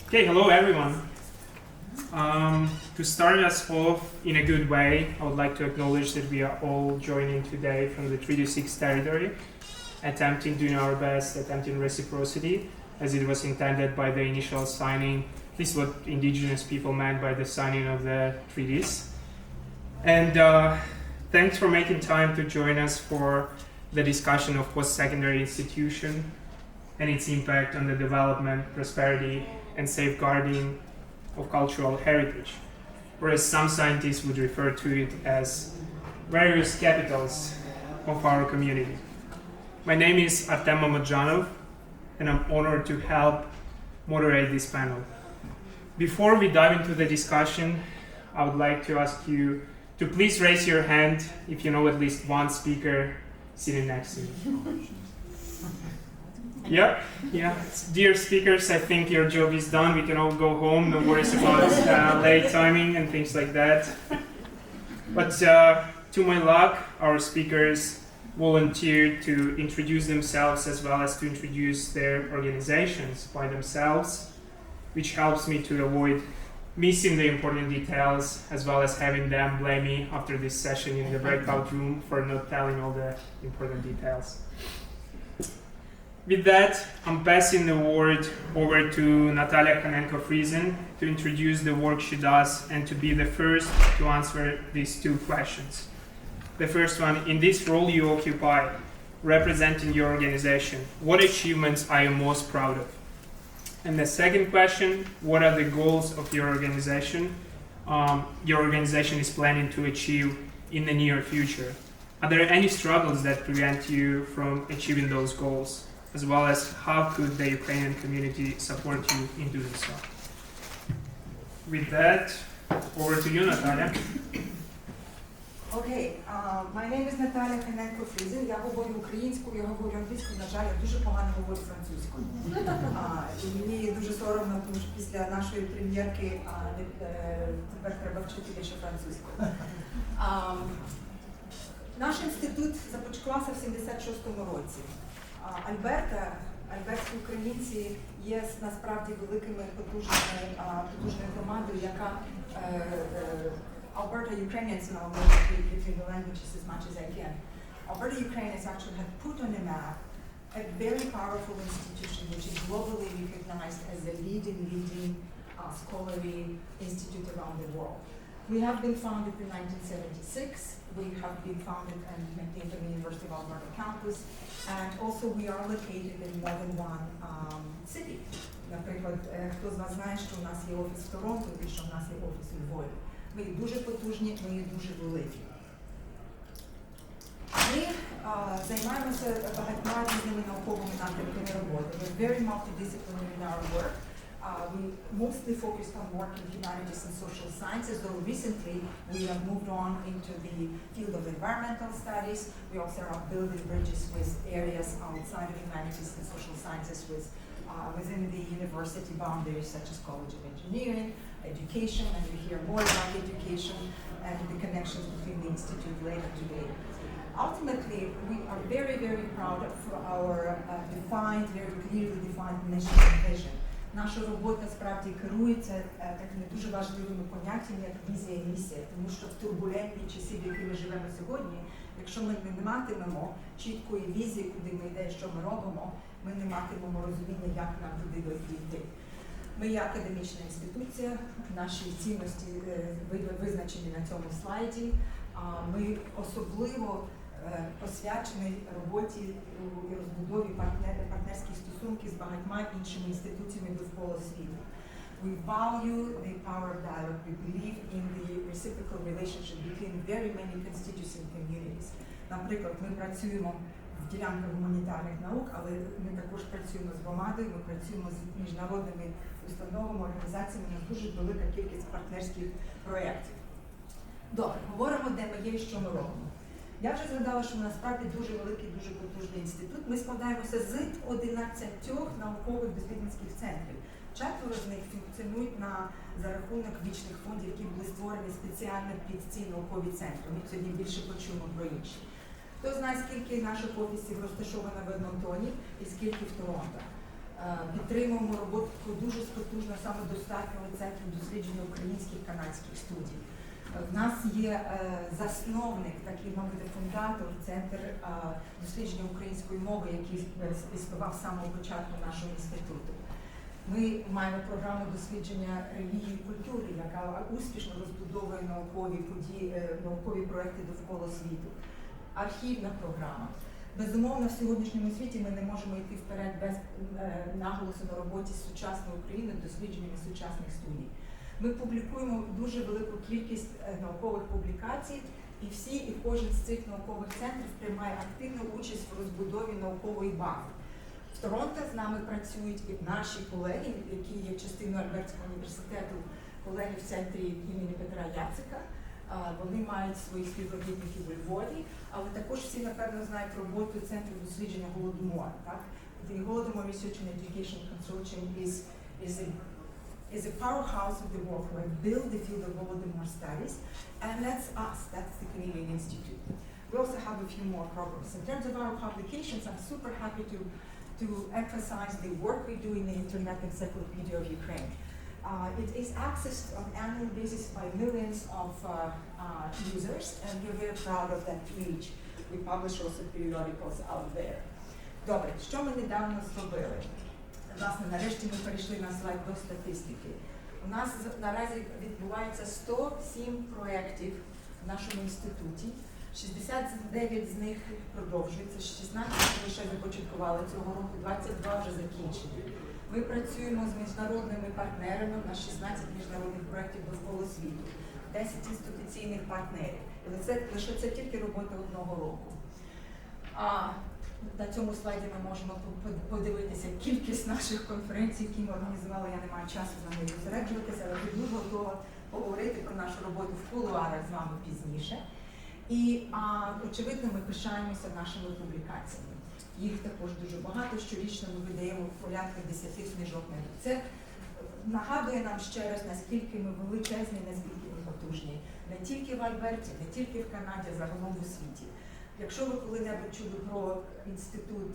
Okay, hello everyone. To start us off in a good way, I would like to acknowledge that we are all joining today from the Treaty 6 territory, doing our best, attempting reciprocity, as it was intended by the initial signing. This is what indigenous people meant by the signing of the treaties. And thanks for making time to join us for the discussion of post-secondary institution and its impact on the development, prosperity, and safeguarding of cultural heritage, whereas some scientists would refer to it as various capitals of our community. My name is Artem Mamadzhanov, and I'm honored to help moderate this panel. Before we dive into the discussion, I would like to ask you to please raise your hand if you know at least one speaker sitting next to you. Yeah. Dear speakers, I think your job is done. We can all go home. No worries about late timing and things like that. But to my luck, our speakers volunteered to introduce themselves as well as to introduce their organizations by themselves, which helps me to avoid missing the important details as well as having them blame me after this session in the breakout room for not telling all the important details. With that, I'm passing the word over to Nataliia Khanenko-Friesen to introduce the work she does and to be the first to answer these two questions. The first one, in this role you occupy, representing your organization, what achievements are you most proud of? And the second question, what are the goals of your organization is planning to achieve in the near future? Are there any struggles that prevent you from achieving those goals? As well as how could the Ukrainian community support you in doing so? With that, over to you, Nataliia. Okay, my name is Nataliia Khanenko-Friesen. Я говорю українською, я говорю англійською, на жаль, я дуже погано говорю французькою. І мені дуже соромно, тому що після нашої прем'єрки тепер треба вчити більше французькою. Наш інститут започаткувався в 76-му році. Альберта, альбертські українці є насправді великими потужною громадою, яка Alberta Ukrainians, and I'll move between the languages as much as I can. Alberta Ukrainians actually have put on the map a very powerful institution which is globally recognized as a leading scholarly institute around the world. We have been founded in 1976. We have been founded and maintained on the University of Alberta campus, and also we are located in more than one city. Наприклад, хто з вас знає, що у нас є офіс в Торонто і що у нас є офіс у Львові. Ми є дуже потужні, ми є дуже великі. Ми займаємося багатьма різними науковими напрямками роботи. We're very multidisciplinary in our work. We mostly focused on work in humanities and social sciences, though recently we have moved on into the field of environmental studies. We also are building bridges with areas outside of humanities and social sciences within the university boundaries, such as College of Engineering, education, and we hear more about education and the connections between the institute later today. Ultimately, we are very, very proud of our very clearly defined mission and vision. Наша робота справді керується такими дуже важливими поняттями, як візія і місія, тому що в турбулентні часи, в які ми живемо сьогодні, якщо ми не матимемо чіткої візії, куди ми йдемо, що ми робимо, ми не матимемо розуміння, як нам туди дійти. Ми є академічна інституція, наші цінності визначені на цьому слайді. Ми особливо посвячені роботі і розбудові партнерських стосунків з багатьма іншими інституціями довкола світу. We value the power of dialogue. We believe in the reciprocal relationship between very many constituency communities. Наприклад, ми працюємо в ділянках гуманітарних наук, але ми також працюємо з громадою, ми працюємо з міжнародними установами, організаціями, у нас дуже велика кількість партнерських проєктів. Добре, говоримо, де ми є і що ми робимо. Я вже згадала, що ми насправді дуже великий, дуже потужний інститут. Ми складаємося з 11 наукових дослідницьких центрів. 4 з них функціонують за рахунок вічних фондів, які були створені спеціально під ці наукові центри. Ми сьогодні більше почуємо про інші. Хто знає, скільки наших офісів розташовано в Едмонтоні і скільки в Торонто? Підтримуємо роботу дуже потужно самодостатнього центру дослідження українських канадських студій. В нас є засновник, такий, мабуть, фундатор, центр дослідження української мови, який існував з самого початку нашого інституту. Ми маємо програму дослідження релігії і культури, яка успішно розбудовує наукові проекти довкола світу. Архівна програма. Безумовно, в сьогоднішньому світі ми не можемо йти вперед без наголосу на роботі з сучасною Україною, дослідженнями сучасних студій. Ми публікуємо дуже велику кількість наукових публікацій, і кожен з цих наукових центрів приймає активну участь в розбудові наукової бази. В Торонто з нами працюють і наші колеги, які є частиною Альбертського університету, колеги в центрі імені Петра Яцика. Вони мають своїх співробітників у Львові, але також всі, напевно, знають роботу Центру дослідження Голодомору. The Holodomor Research and Education Consortium is a powerhouse of the work who have built the field of Holodomor studies, and that's us, that's the Canadian Institute. We also have a few more programs. In terms of our publications, I'm super happy to emphasize the work we do in the Internet Encyclopedia of Ukraine. It is accessed on an annual basis by millions of users, and we're very proud of that reach. We publish also periodicals out there. Добре, що ми недавно зробили? Власне, нарешті ми перейшли на слайд до статистики. У нас наразі відбувається 107 проєктів в нашому інституті. 69 з них продовжуються, 16 ми ще започаткували цього року, 22 вже закінчені. Ми працюємо з міжнародними партнерами, у нас 16 міжнародних проєктів довкола світу, 10 інституційних партнерів. Лише це тільки робота одного року. На цьому слайді ми можемо подивитися кількість наших конференцій, які ми організували. Я не маю часу з вами зосереджуватися, але я дуже готова поговорити про нашу роботу в кулуарах з вами пізніше. І, очевидно, ми пишаємося нашими публікаціями. Їх також дуже багато, щорічно ми видаємо порядка 10 книжок на рік. Це нагадує нам ще раз, наскільки ми величезні, наскільки ми потужні. Не тільки в Альберті, не тільки в Канаді, а загалом у світі. Якщо ви коли-небудь чули про інститут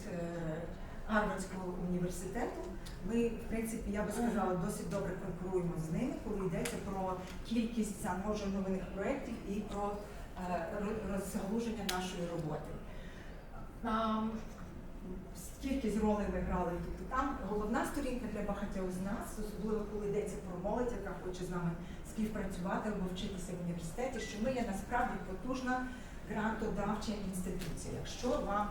Гарвардського університету, ми, в принципі, я би сказала, досить добре конкуруємо з ними, коли йдеться про кількість замножених проєктів і про розгалуження нашої роботи. Скільки з ролей ми грали тут і там. Головна сторінка для багатьох з нас, особливо коли йдеться про молодь, яка хоче з нами співпрацювати або вчитися в університеті, що ми є насправді потужна грантодавча інституція. Якщо вам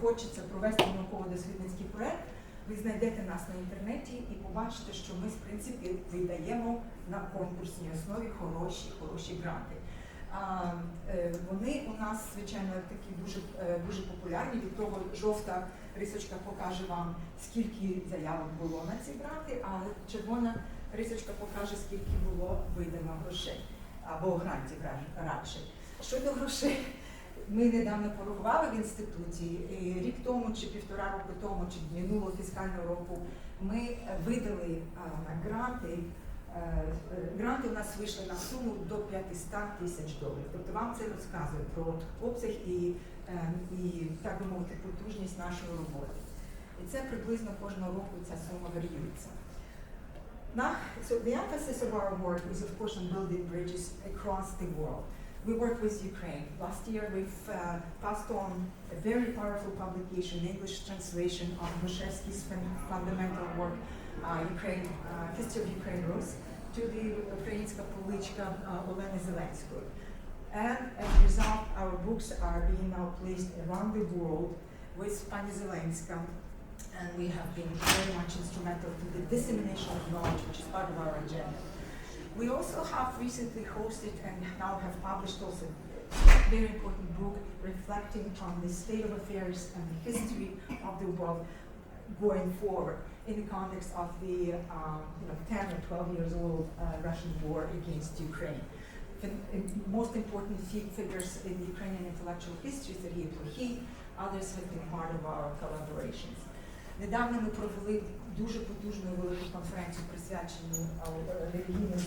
хочеться провести науково-дослідницький проєкт, ви знайдете нас на інтернеті і побачите, що ми, в принципі, видаємо на конкурсній основі хороші гранти. Вони у нас, звичайно, такі дуже популярні. Від того жовта рисочка покаже вам, скільки заявок було на ці гранти, а червона рисочка покаже, скільки було видано грошей, або грантів радше. Щодо грошей, ми недавно порахували в інституті, рік тому, чи півтора року тому, чи минулого фіскального року, ми видали на гранти. Гранти у нас вийшли на суму до $500,000. Тобто вам це розказує про обсяг і так би мовити, потужність нашої роботи. І це приблизно кожного року ця сума варіюється. So the emphasis of our work is, of course, on building bridges across the world. We work with Ukraine. Last year we've passed on a very powerful publication, English translation of Gruszewski's fundamental work, History of Ukraine Rus, to the Українська поличка Олени Зеленської. And as a result, our books are being now placed around the world with Pani Zelenska, and we have been very much instrumental to the dissemination of knowledge, which is part of our agenda. We also have recently hosted and now have published also a very important book reflecting on the state of affairs and the history of the world going forward in the context of the 10 or 12 years old Russian war against Ukraine. The most important figures in the Ukrainian intellectual history, Serhiy Plokhy, others have been part of our collaborations. Недавно ми провели дуже потужну велику конференцію, присвячену релігійним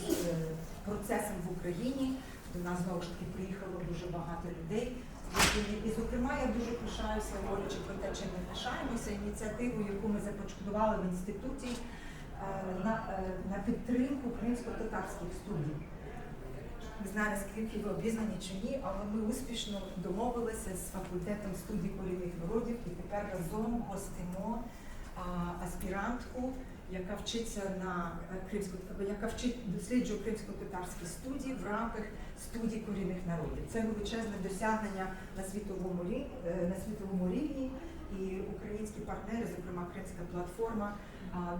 процесам в Україні. До нас, знову ж таки, приїхало дуже багато людей. І, зокрема, я дуже пишаюся, говорячи про те, чим ми пишаємося, ініціативу, яку ми започаткували в інституті на підтримку українсько-татарських студій. Не знаю, наскільки ви обізнані чи ні, але ми успішно домовилися з факультетом студій корінних народів і тепер разом гостимо аспірантку, яка вчиться досліджує кримсько-татарські студії в рамках студій корінних народів. Це величезне досягнення на світовому рівні, і українські партнери, зокрема Кримська платформа,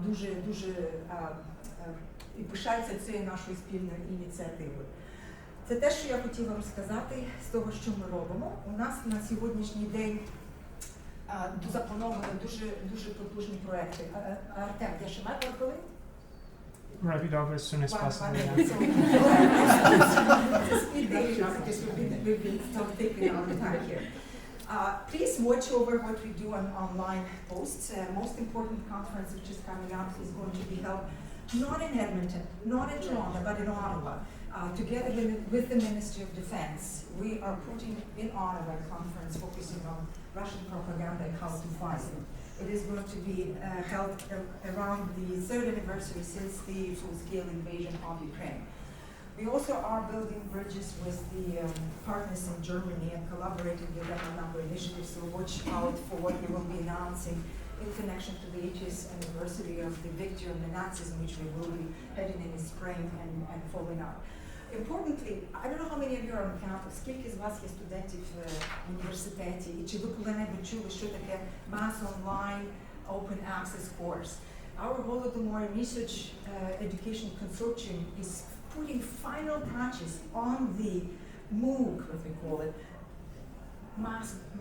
дуже і пишаються цією нашою спільною ініціативою. Це те, що я хотіла розказати з того, що ми робимо. У нас на сьогоднішній день заплановані дуже потужні проекти. Артем, я ще маю пару хвилин? Wrap it up as soon as possible. Yeah. We've been taking our time here. Please watch over what we do on online posts. Most important conference which is coming up is going to be held not in Edmonton, not in Toronto, but in Ottawa. Together with the Ministry of Defense, we are putting in Ottawa a conference focusing on Russian propaganda and how to fight it. It is going to be held around the 3rd anniversary since the full-scale invasion of Ukraine. We also are building bridges with the partners in Germany and collaborating with them on a number of initiatives, so watch out for what we will be announcing in connection to the 80th anniversary of the victory of the Nazism, which we will be heading in the spring and following up. Importantly, I don't know how many of you are on campus, скільки з вас є студентів в університеті, і чи ви коли-небудь чули, що таке Mass Online Open Access Course. Our Holodomor Research Education Consortium is putting final touches on the MOOC, what we call it,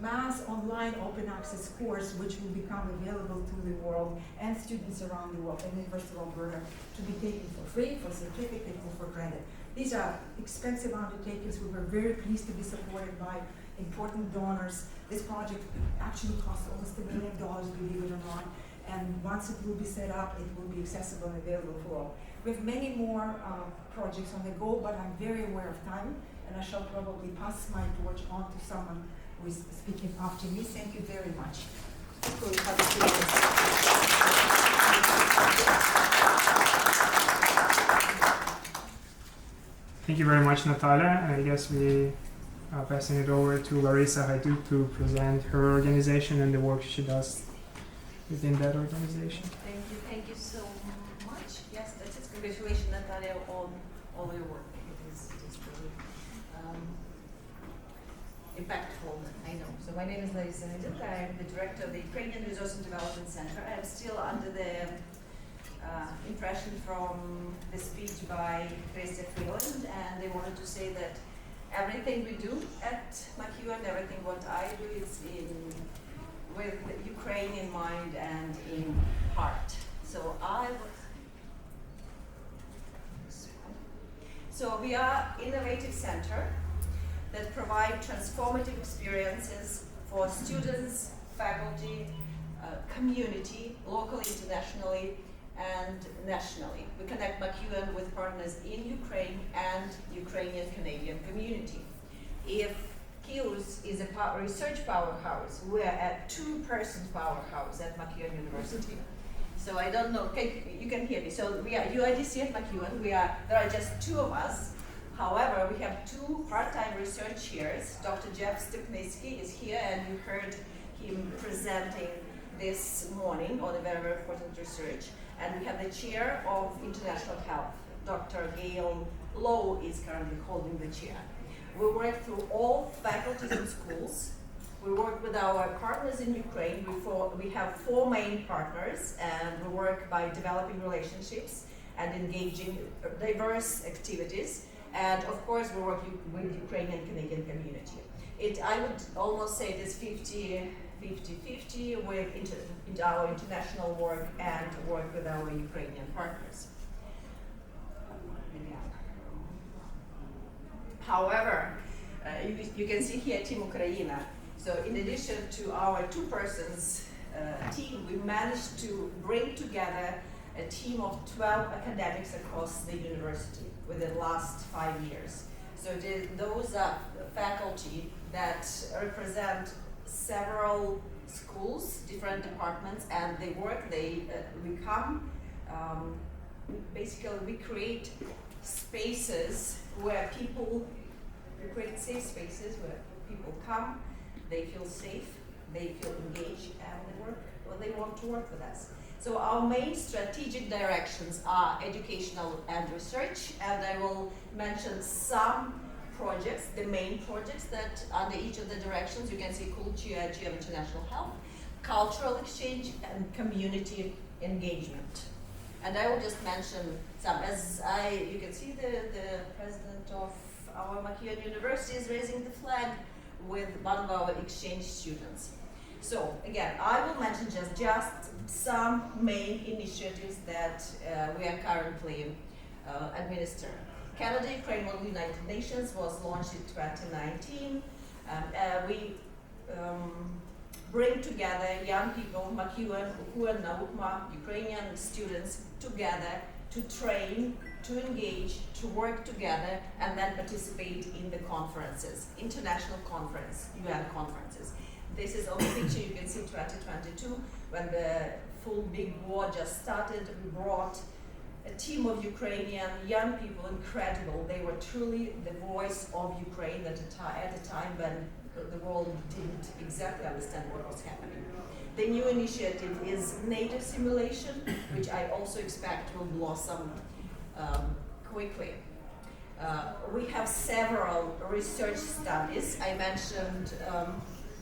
Mass Online Open Access Course, which will become available to the world and students around the world and the University of Alberta to be taken for free, for certificate, or for credit. These are expensive undertakings. We were very pleased to be supported by important donors. This project actually costs almost $1 million, believe it or not. And once it will be set up, it will be accessible and available for all. We have many more projects on the go, but I'm very aware of time, and I shall probably pass my torch on to someone who is speaking after me. Thank you very much. Thank you very much, Nataliia. And I guess we are passing it over to Larisa Hayduk to present her organization and the work she does within that organization. Thank you so much. Yes, that's it. Congratulations, Nataliia, on all your work. It is really impactful, I know. So my name is Larysa. I'm the director of the Ukrainian Resource and Development Center. I'm still under the impression from the speech by Freeland, and they wanted to say that everything we do at McEwen, everything what I do is with Ukraine in mind and in heart. So we are innovative center that provide transformative experiences for students, faculty, community, locally, internationally, and nationally. We connect McEwen with partners in Ukraine and Ukrainian Canadian community. If KIUS is a research powerhouse, we're a two-person powerhouse at McEwen University. So I don't know, you can hear me. So we are UIDC at McEwen. There are just two of us. However, we have two part-time research chairs. Dr. Jeff Stupnitsky is here, and you heard him presenting this morning on a very, very important research. And we have the chair of international health. Dr. Gail Lowe is currently holding the chair. We work through all faculties and schools. We work with our partners in Ukraine. We have 4 main partners, and we work by developing relationships and engaging diverse activities. And of course, we work with Ukrainian Canadian community. I would almost say it is 50-50 with our international work and work with our Ukrainian partners. However, you can see here Team Ukraina. So in addition to our two-persons team, we managed to bring together a team of 12 academics across the university within the last 5 years. So those are faculty that represent several schools, different departments, and they work, we come, basically we create spaces where we create safe spaces where people come, they feel safe, they feel engaged, and they want to work with us. So our main strategic directions are educational and research, and I will mention some projects, the main projects that under each of the directions. You can see culture, international health, cultural exchange, and community engagement. And I will just mention some. You can see the president of our Makion University is raising the flag with one of our exchange students. So again, I will mention just some main initiatives that we are currently administering. Canada-Ukraine United Nations was launched in 2019. We bring together young people, Makion, Naukma, Ukrainian students together to train, to engage, to work together, and then participate in the conferences, international conference, UN conferences. This is on the picture you can see 2022, when the full big war just started. We brought a team of Ukrainian young people, incredible. They were truly the voice of Ukraine at a time when the world didn't exactly understand what was happening. The new initiative is native simulation, which I also expect will blossom quickly. We have several research studies. I mentioned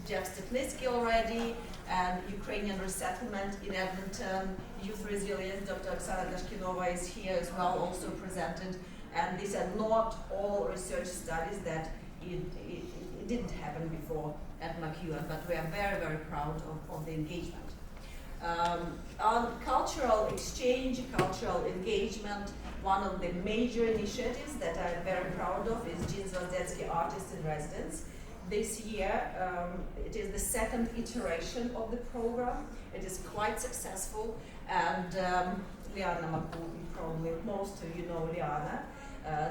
Jeff Stepnitsky already, and Ukrainian resettlement in Edmonton, youth resilience. Dr. Oksana Dashkinova is here as well, also presented. And these are not all research studies that it didn't happen before at McEwan, but we are very, very proud of the engagement. On cultural exchange, cultural engagement, one of the major initiatives that I'm very proud of is Jean Zvezdetsky Artist in Residence. This year, it is the second iteration of the program. It is quite successful, and Liana Maku, probably most of you know Liana.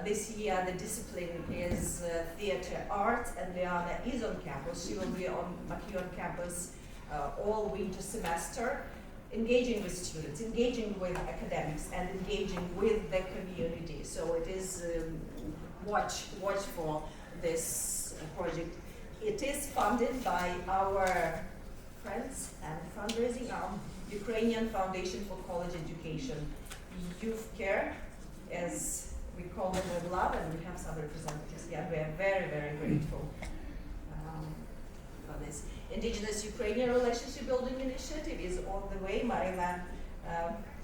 This year, the discipline is theater arts, and Liana is on campus. She will be on McEwan campus all winter semester, engaging with students, engaging with academics, and engaging with the community. So it is watch for this project. It is funded by our friends and fundraising arm, Ukrainian Foundation for College Education, Youth Care, as we call them with love, and we have some representatives here. We are very, very grateful for this. Indigenous Ukrainian Relationship Building Initiative is on the way. Marina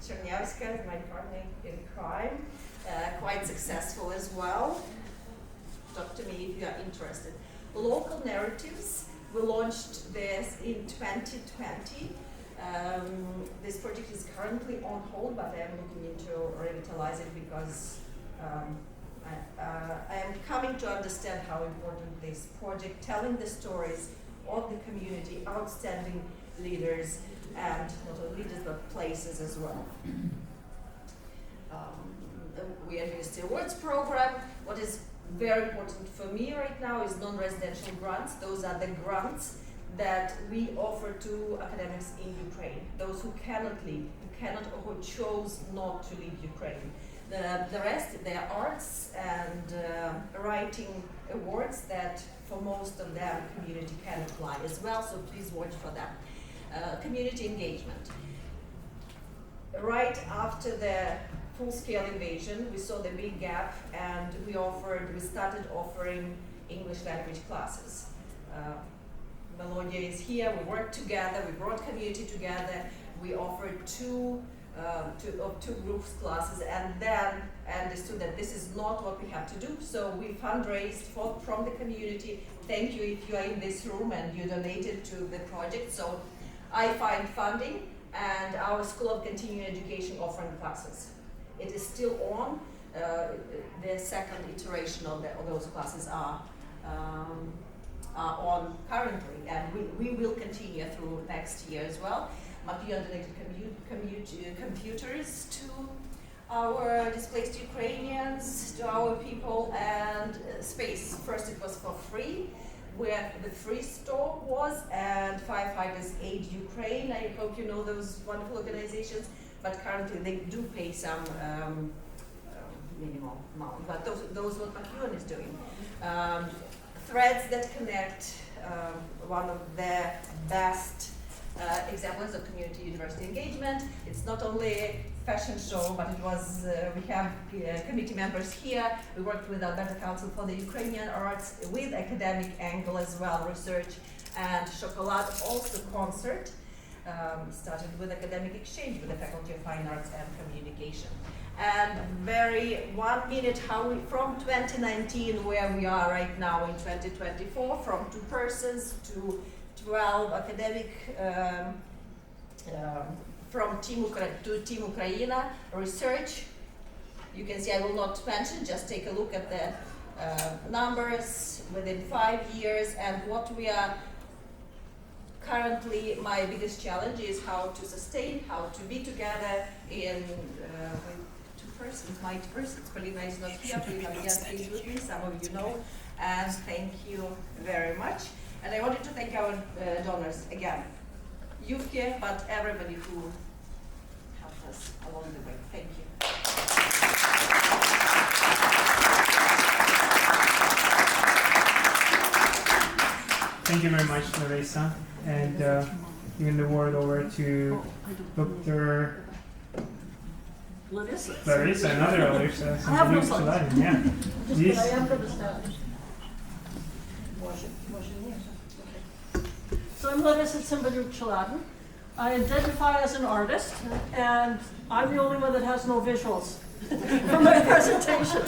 Chernyavska, my partner in crime, quite successful as well. Talk to me if you are interested. Local narratives, we launched this in 2020. This project is currently on hold, but I am looking into revitalize it because I am coming to understand how important this project, telling the stories of the community, outstanding leaders, and not only leaders but places as well. We administer awards program. What is very important for me right now is non-residential grants. Those are the grants that we offer to academics in Ukraine, those who cannot leave, or who chose not to leave Ukraine. The rest, they are arts and writing awards that for most of them community can apply as well, so please watch for them. Community engagement. Right after the full-scale invasion, we saw the big gap, and we started offering English language classes. Melodia is here, we worked together, we brought community together, we offered two groups classes, and then understood that this is not what we have to do, so we fundraised from the community. Thank you if you are in this room and you donated to the project. So I find funding, and our School of Continuing Education offering classes. It is still on. The second iteration of those classes are on currently, and we will continue through next year as well. McEwan donated computers to our displaced Ukrainians, to our people, and space. First it was for free, where the free store was, and Firefighters Aid Ukraine. I hope you know those wonderful organizations, but currently they do pay some minimal amount, but those what McEwen is doing. Threads that connect, one of the best examples of community university engagement. It's not only a fashion show, but it was, we have committee members here. We worked with Alberta Council for the Ukrainian Arts with academic angle as well, research, and Chocolate also concert. Started with academic exchange with the Faculty of Fine Arts and Communication. And very 1 minute how we, from 2019 where we are right now in 2024, from 2 persons to 12 academic, from Team Ukraina research. You can see, I will not mention, just take a look at the numbers within 5 years, and what we are currently, my biggest challenge is how to sustain, how to be together in with 2 persons, my 2 persons. Polina is not here, Polina is with me, some of you know, and thank you very much. And I wanted to thank our donors again, Yuvke, but everybody who helped us along the way. Thank you. Thank you very much, Larisa. And giving the word over to Dr. Larisa, another Larisa. Sembaliuk, Cheladyn, yeah. Please. So I'm Larysa Sembaliuk Cheladyn. I identify as an artist, and I'm the only one that has no visuals for my presentation.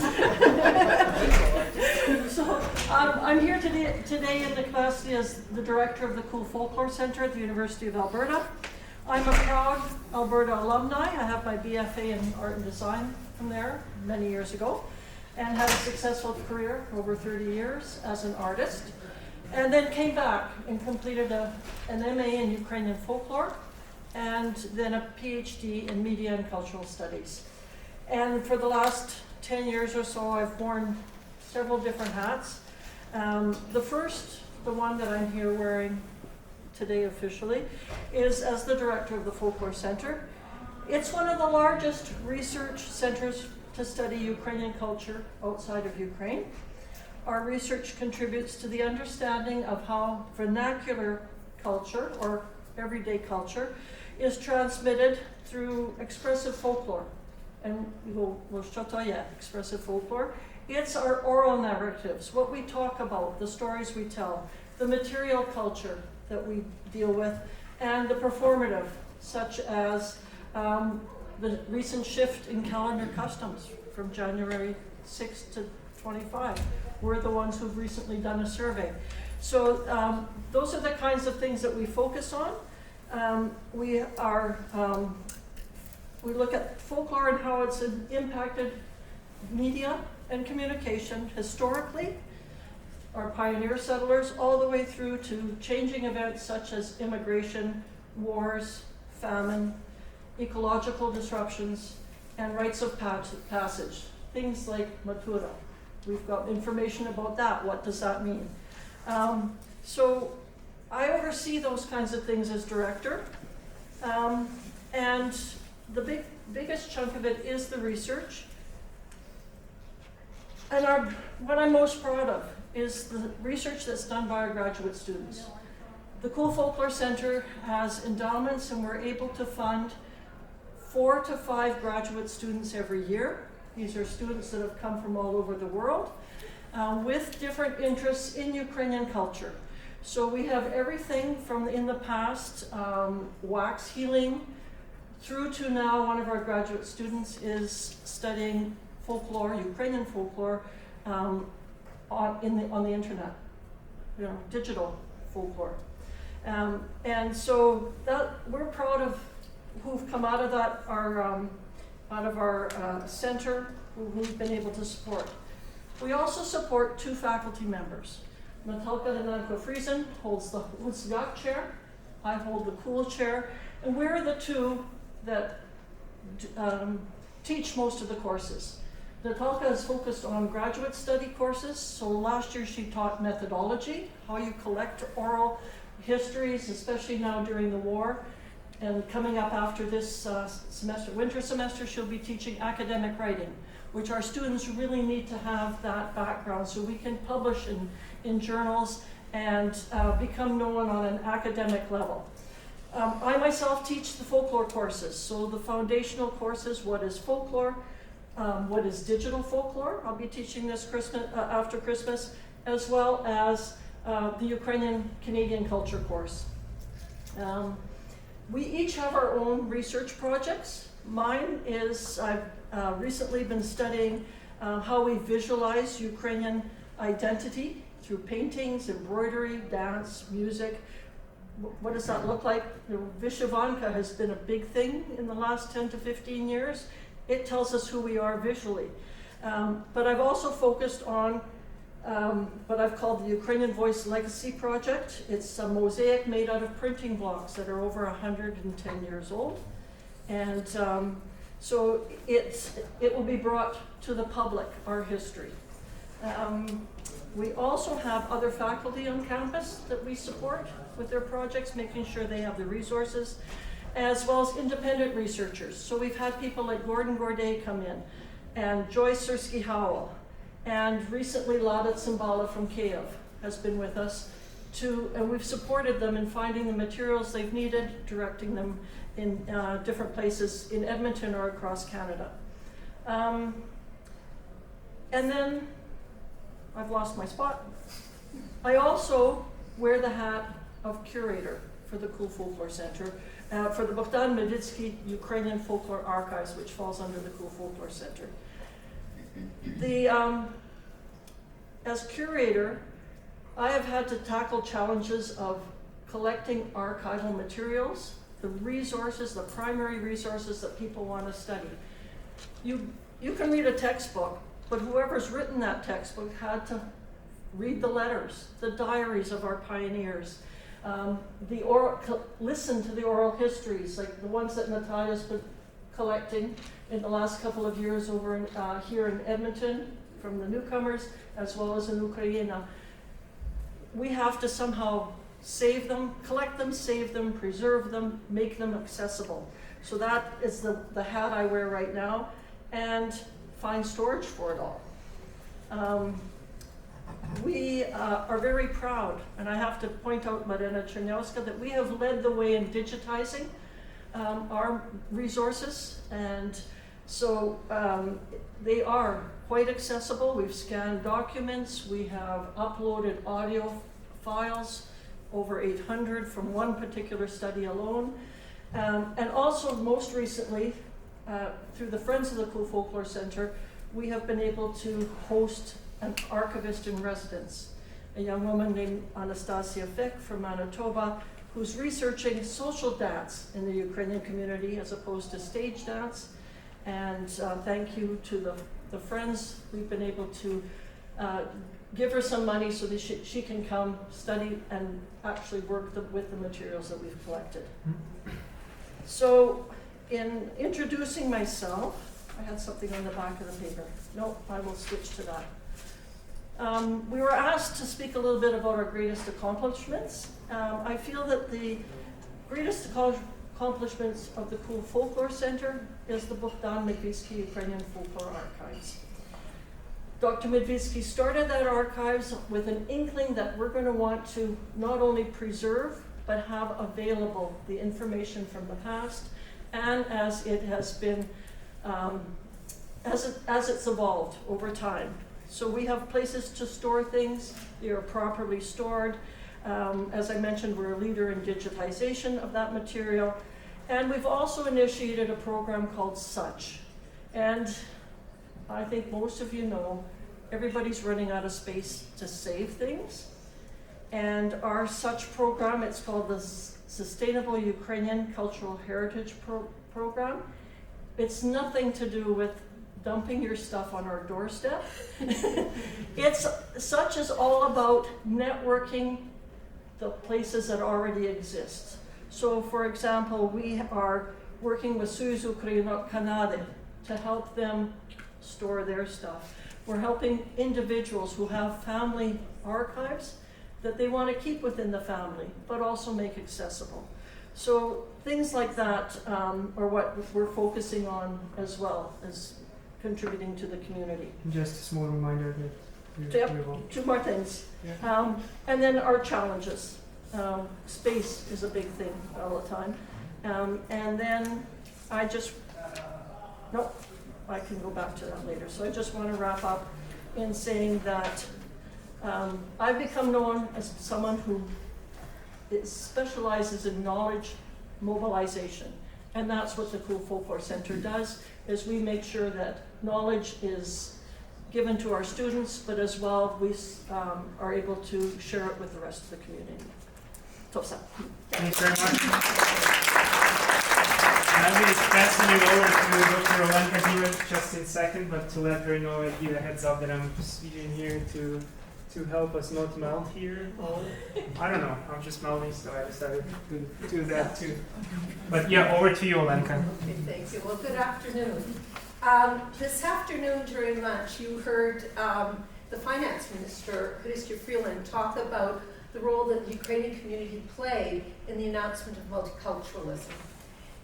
So I'm here today in the capacity as the director of the Kule Folklore Center at the University of Alberta. I'm a proud Alberta alumni. I have my BFA in art and design from there many years ago, and had a successful career over 30 years as an artist. And then came back and completed an MA in Ukrainian folklore, and then a PhD in media and cultural studies. And for the last 10 years or so, I've worn several different hats. The one that I'm here wearing today officially, is as the director of the Folklore Center. It's one of the largest research centers to study Ukrainian culture outside of Ukraine. Our research contributes to the understanding of how vernacular culture, or everyday culture, is transmitted through expressive folklore. And expressive folklore. It's our oral narratives, what we talk about, the stories we tell, the material culture that we deal with, and the performative, such as the recent shift in calendar customs from January 6 to 25. We're the ones who've recently done a survey. So those are the kinds of things that we focus on. We look at folklore and how it's impacted media and communication historically, our pioneer settlers, all the way through to changing events such as immigration, wars, famine, ecological disruptions, and rites of passage, things like matura. We've got information about that. What does that mean? So I oversee those kinds of things as director, and the biggest chunk of it is the research. And what I'm most proud of is the research that's done by our graduate students. The Kule Folklore Center has endowments, and we're able to fund 4 to 5 graduate students every year. These are students that have come from all over the world with different interests in Ukrainian culture. So we have everything from in the past, wax healing, through to now one of our graduate students is studying folklore, Ukrainian folklore, on the internet, digital folklore. And so that we're proud of who've come out of that, out of our center, who we've been able to support. We also support 2 faculty members. Nataliia the Khanenko-Friesen holds the UCC-APC chair. I hold the Kule chair, and we're the 2 that teach most of the courses. Nataliia is focused on graduate study courses, so last year she taught methodology, how you collect oral histories, especially now during the war. And coming up after this semester, winter semester, she'll be teaching academic writing, which our students really need to have that background so we can publish in journals and become known on an academic level. I myself teach the folklore courses, so the foundational courses, what is folklore, what is digital folklore. I'll be teaching this Christmas, after Christmas, as well as the Ukrainian Canadian culture course. We each have our own research projects. Mine is, I've recently been studying how we visualize Ukrainian identity through paintings, embroidery, dance, music. What does that look like? Vyshyvanka has been a big thing in the last 10 to 15 years. It tells us who we are visually. But I've also focused on what I've called the Ukrainian Voice Legacy Project. It's a mosaic made out of printing blocks that are over 110 years old. And so it will be brought to the public, our history. We also have other faculty on campus that we support with their projects, making sure they have the resources, as well as independent researchers. So we've had people like Gordon Gourdet come in, and Joyce Sersky-Howell, and recently Lada Sembaliuk from Kiev has been with us too, and we've supported them in finding the materials they've needed, directing them in different places in Edmonton or across Canada. And then, I've lost my spot. I also wear the hat of curator for the Kule Folklore Center, for the Bogdan Medvitsky Ukrainian Folklore Archives, which falls under the Kule Folklore Center. As curator, I have had to tackle challenges of collecting archival materials, the resources, the primary resources that people want to study. You can read a textbook, but whoever's written that textbook had to read the letters, the diaries of our pioneers, listen to the oral histories, like the ones that Natalia's been collecting in the last couple of years over here in Edmonton from the newcomers, as well as in Ukrainian. We have to somehow save them, collect them, save them, preserve them, make them accessible. So that is the hat I wear right now, and find storage for it all. We are very proud, and I have to point out Marina Chernyavska, that we have led the way in digitizing our resources, and so they are quite accessible. We've scanned documents, we have uploaded audio files, over 800 from one particular study alone, and also most recently, through the Friends of the Kule Folklore Center, we have been able to host an archivist in residence, a young woman named Anastasia Fek from Manitoba, who's researching social dance in the Ukrainian community as opposed to stage dance. And thank you to the Friends, we've been able to give her some money so that she can come study and actually work with the materials that we've collected. So in introducing myself, I had something on the back of the paper. No, I will switch to that. We were asked to speak a little bit about our greatest accomplishments. I feel that the greatest accomplishments of the Kule Folklore Center is the Bogdan Medvitsky Ukrainian Folklore Archives. Dr. Medvitsky started that archives with an inkling that we're going to want to not only preserve, but have available the information from the past, and as it has been, as it's evolved over time. So we have places to store things, they are properly stored. As I mentioned, we're a leader in digitization of that material. And we've also initiated a program called Such. And I think most of you know, everybody's running out of space to save things. And our Such program, it's called the Sustainable Ukrainian Cultural Heritage Program. It's nothing to do with dumping your stuff on our doorstep. Such is all about networking the places that already exist. So for example, we are working with Soyuz Ukrainok Canada to help them store their stuff. We're helping individuals who have family archives that they want to keep within the family, but also make accessible. So things like that are what we're focusing on as well as contributing to the community. Just a small reminder that Yep, we will. 2 more things. Yeah. And then our challenges. Space is a big thing all the time. And then I can go back to that later. So I just want to wrap up in saying that I've become known as someone who specializes in knowledge mobilization. And that's what the Kule Folklore Center does, is we make sure that knowledge is given to our students, but as well we are able to share it with the rest of the community. Topsa. Thanks very much. I'll be passing it over to Dr. Olenka here just in a second, but to let her know, I give a heads up that I'm speaking here to help us not melt here. I don't know, I'm just melting, so I decided to do that too. But yeah, over to you, Olenka. Okay, thank you. Well, good afternoon. This afternoon during lunch, you heard the Finance Minister, Friesen, talk about the role that the Ukrainian community played in the announcement of multiculturalism.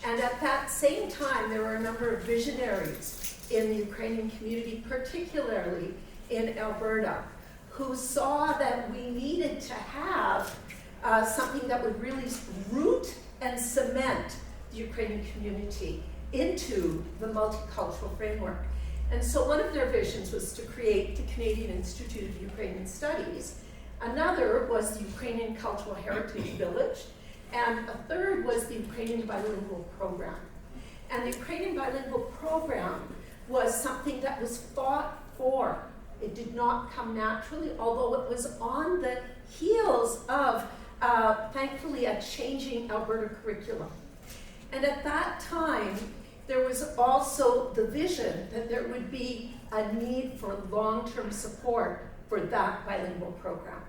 And at that same time, there were a number of visionaries in the Ukrainian community, particularly in Alberta, who saw that we needed to have something that would really root and cement the Ukrainian community into the multicultural framework. And so one of their visions was to create the Canadian Institute of Ukrainian Studies. Another was the Ukrainian Cultural Heritage Village. And a third was the Ukrainian Bilingual Program. And the Ukrainian Bilingual Program was something that was fought for. It did not come naturally, although it was on the heels of, thankfully, a changing Alberta curriculum. And at that time, there was also the vision that there would be a need for long-term support for that bilingual program.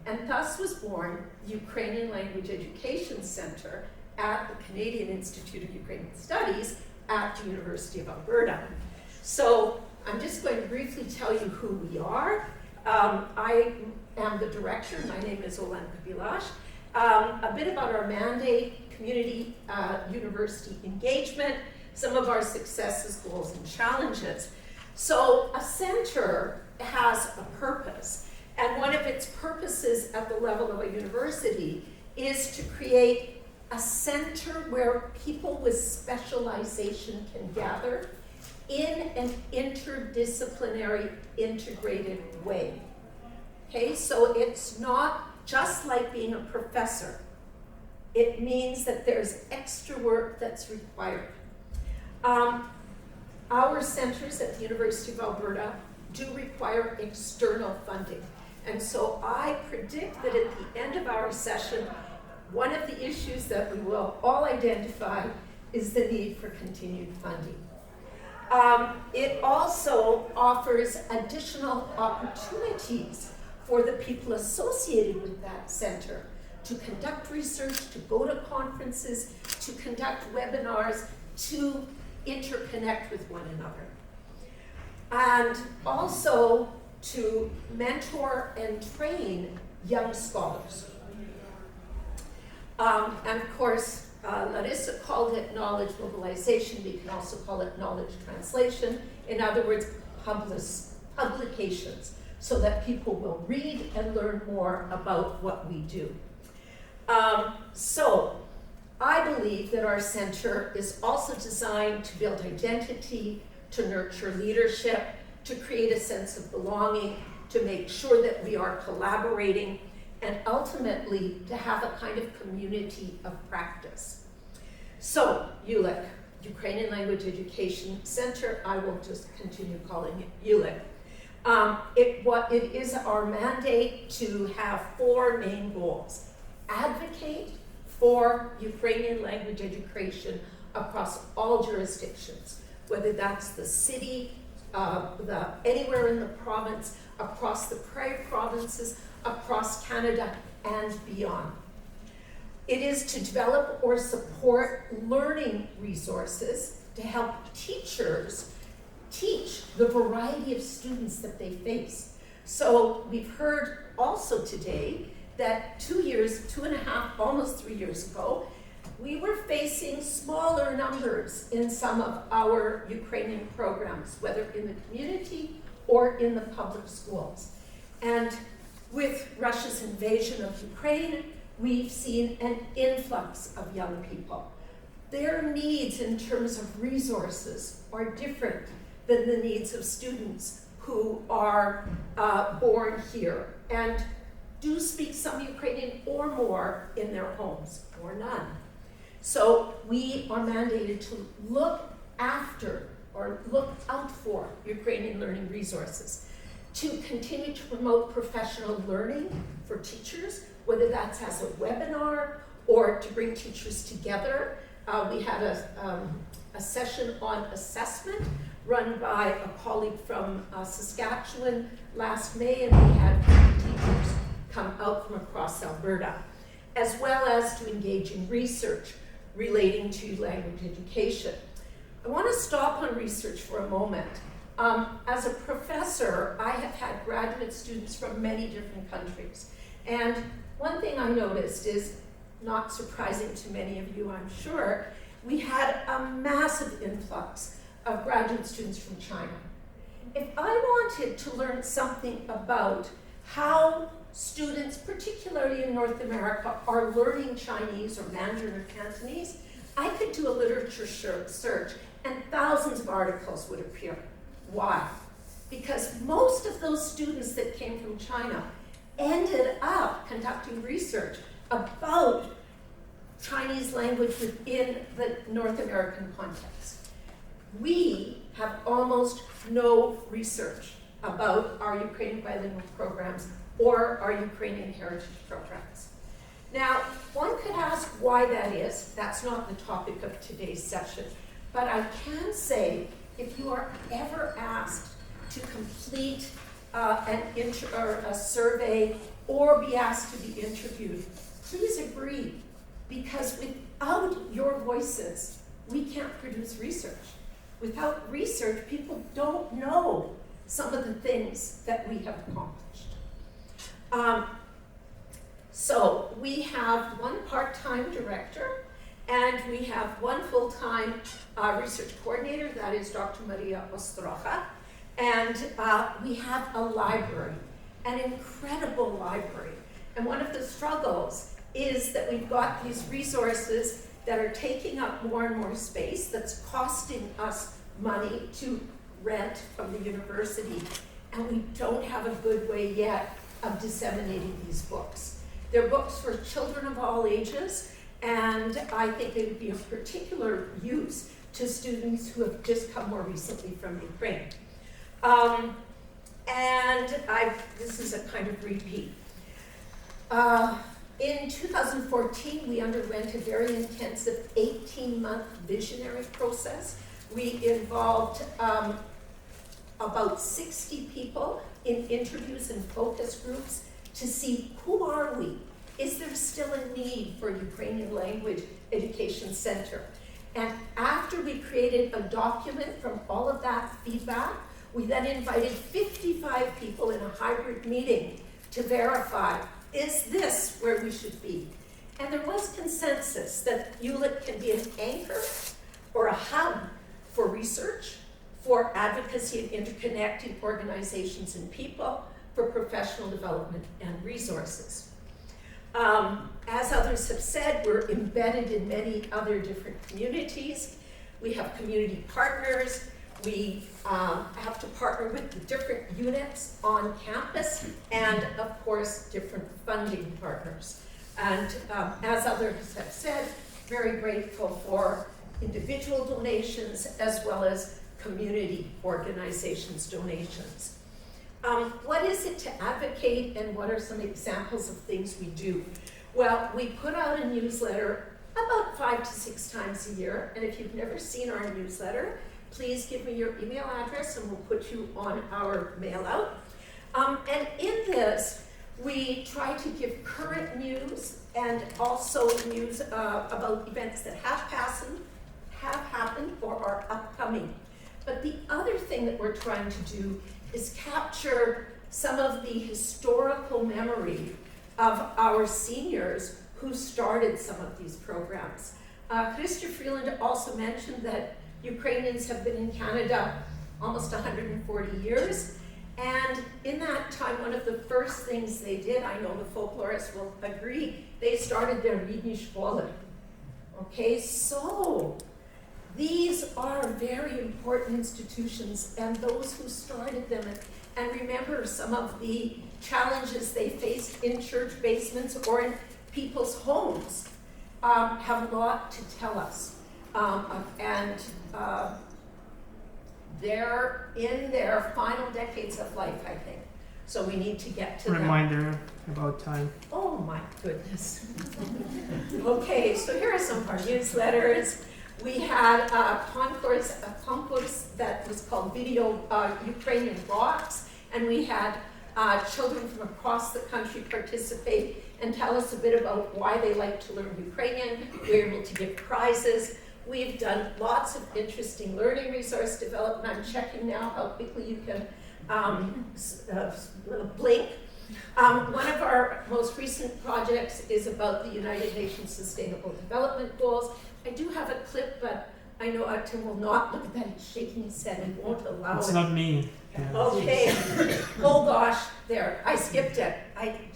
And thus was born the Ukrainian Language Education Center at the Canadian Institute of Ukrainian Studies at the University of Alberta. So I'm just going to briefly tell you who we are. I am the director. My name is Olenka Bilash. A bit about our mandate, community university engagement, some of our successes, goals, and challenges. So a center has a purpose, and one of its purposes at the level of a university is to create a center where people with specialization can gather in an interdisciplinary, integrated way. Okay, so it's not just like being a professor. It means that there's extra work that's required. Our centers at the University of Alberta do require external funding. And so I predict that at the end of our session, one of the issues that we will all identify is the need for continued funding. It also offers additional opportunities for the people associated with that center to conduct research, to go to conferences, to conduct webinars, to interconnect with one another. And also to mentor and train young scholars. And of course, Larisa called it knowledge mobilization. We can also call it knowledge translation. In other words, publications, so that people will read and learn more about what we do. So I believe that our center is also designed to build identity, to nurture leadership, to create a sense of belonging, to make sure that we are collaborating, and ultimately to have a kind of community of practice. So, ULEC, Ukrainian Language Education Center, I will just continue calling it ULEC. It is our mandate to have 4 main goals. Advocate for Ukrainian language education across all jurisdictions, whether that's the city, anywhere in the province, across the prairie provinces, across Canada, and beyond. It is to develop or support learning resources to help teachers teach the variety of students that they face. So we've heard also today that 2.5, almost 3 years ago, we were facing smaller numbers in some of our Ukrainian programs, whether in the community or in the public schools. And with Russia's invasion of Ukraine, we've seen an influx of young people. Their needs in terms of resources are different than the needs of students who are born here and do speak some Ukrainian or more in their homes, or none. So we are mandated to look after or look out for Ukrainian learning resources, to continue to promote professional learning for teachers, whether that's as a webinar or to bring teachers together. We had a session on assessment run by a colleague from Saskatchewan last May, and we had teachers come out from across Alberta, as well as to engage in research relating to language education. I want to stop on research for a moment. As a professor, I have had graduate students from many different countries. And one thing I noticed is, not surprising to many of you, I'm sure, we had a massive influx of graduate students from China. If I wanted to learn something about how students, particularly in North America, are learning Chinese or Mandarin or Cantonese, I could do a literature search and thousands of articles would appear. Why? Because most of those students that came from China ended up conducting research about Chinese language within the North American context. We have almost no research about our Ukrainian bilingual programs or our Ukrainian heritage programs. Now, one could ask why that is. That's not the topic of today's session. But I can say, if you are ever asked to complete a survey or be asked to be interviewed, please agree, because without your voices, we can't produce research. Without research, people don't know some of the things that we have accomplished. So we have one part-time director, and we have one full-time research coordinator, that is Dr. Maria Ostrocha, and we have a library, an incredible library. And one of the struggles is that we've got these resources that are taking up more and more space, that's costing us money to rent from the university, and we don't have a good way yet of disseminating these books. They're books for children of all ages, and I think they would be of particular use to students who have just come more recently from Ukraine. This is a kind of repeat. In 2014, we underwent a very intensive 18-month visionary process. We involved about 60 people in interviews and focus groups to see, who are we? Is there still a need for a Ukrainian language education center? And after we created a document from all of that feedback, we then invited 55 people in a hybrid meeting to verify, is this where we should be? And there was consensus that ULIT can be an anchor or a hub for research, for advocacy and interconnecting organizations and people, for professional development and resources. As others have said, we're embedded in many other different communities. We have community partners. We have to partner with the different units on campus and, of course, different funding partners. And as others have said, very grateful for individual donations as well as community organizations' donations. What is it to advocate, and what are some examples of things we do? Well, we put out a newsletter about 5 to 6 times a year, and if you've never seen our newsletter, please give me your email address and we'll put you on our mail out. And in this, we try to give current news and also news about events that have happened or are upcoming. But the other thing that we're trying to do is capture some of the historical memory of our seniors who started some of these programs. Christopher Freeland also mentioned that Ukrainians have been in Canada almost 140 years. And in that time, one of the first things they did, I know the folklorists will agree, they started their Vidny Shkoly. Okay, so these are very important institutions, and those who started them, and remember some of the challenges they faced in church basements or in people's homes, have a lot to tell us. They're in their final decades of life, I think. So we need to get to them. Reminder about time. Oh my goodness. Okay, so here are some of our newsletters. We had a concourse that was called Video Ukrainian Rocks, and we had children from across the country participate and tell us a bit about why they like to learn Ukrainian. We were able to give prizes. We've done lots of interesting learning resource development. I'm checking now how quickly you can blink. One of our most recent projects is about the United Nations Sustainable Development Goals. I do have a clip, but I know Artem will not look at that. He's shaking his head and won't allow it. It's not me. Yeah. Okay. Oh gosh, there. I skipped it.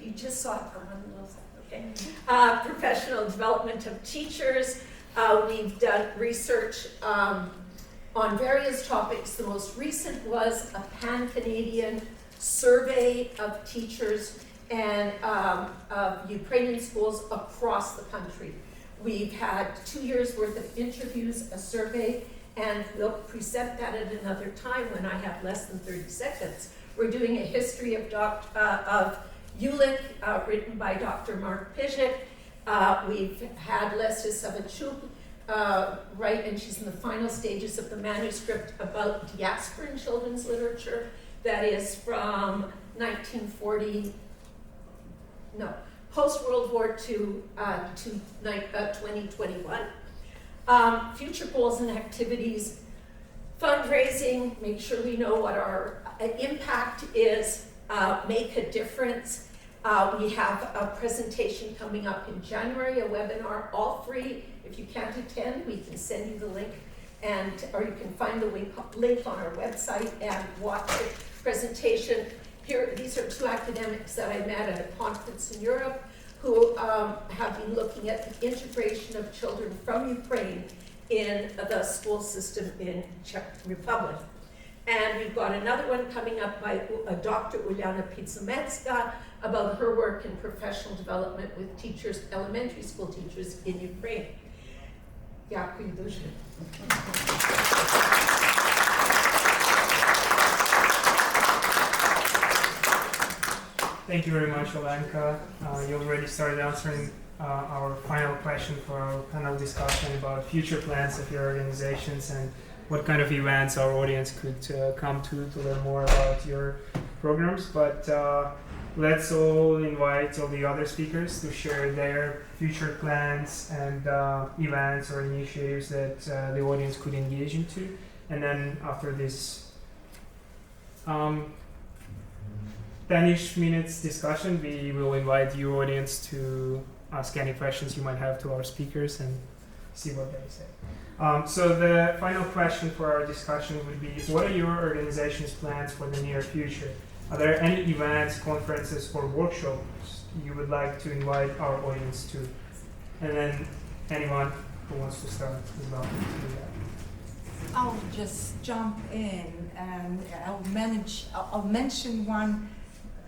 You just saw it for 1 little second. Okay. Professional development of teachers. We've done research on various topics. The most recent was a pan-Canadian survey of teachers and of Ukrainian schools across the country. We've had 2 years worth of interviews, a survey, and we'll present that at another time when I have less than 30 seconds. We're doing a history of ULIC, written by Dr. Mark Pizhik. We've had Larysa Savachuk write, and she's in the final stages of the manuscript about diaspora in children's literature. That is from 1940, no, post-World War II to 2021. Future goals and activities, fundraising, make sure we know what our impact is, make a difference. We have a presentation coming up in January, a webinar, all free. If you can't attend, we can send you the link, or you can find the link on our website and watch the presentation. Here, these are two academics that I met at a conference in Europe who have been looking at the integration of children from Ukraine in the school system in Czech Republic. And we've got another one coming up by Dr. Uliana Pizzametska about her work in professional development with teachers, elementary school teachers in Ukraine. Дякую дуже. Thank you very much, Olenka. You already started answering our final question for our panel discussion about future plans of your organizations and what kind of events our audience could come to learn more about your programs. But let's all invite all the other speakers to share their future plans and events or initiatives that the audience could engage into. And then after this 10-ish minutes discussion, we will invite you audience to ask any questions you might have to our speakers and see what they say. So the final question for our discussion would be, what are your organization's plans for the near future? Are there any events, conferences, or workshops you would like to invite our audience to? And then anyone who wants to start is welcome to do that. I'll just jump in and I'll mention one,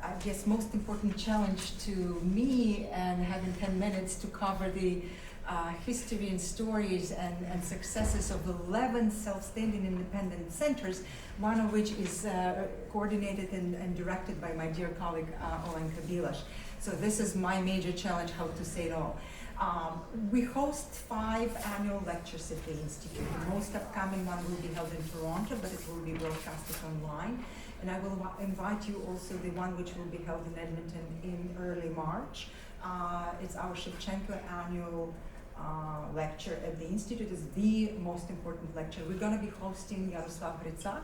I guess, most important challenge to me, and having 10 minutes to cover the history and stories and successes of 11 self-standing independent centers, one of which is coordinated and directed by my dear colleague Olenka Bilash. So this is my major challenge, how to say it all. We host 5 annual lectures at the Institute. The most upcoming one will be held in Toronto, but it will be broadcasted online. And I will invite you also the one which will be held in Edmonton in early March. It's our Shevchenko annual lecture at the Institute. Is the most important lecture. We're going to be hosting Yaroslav Gricak,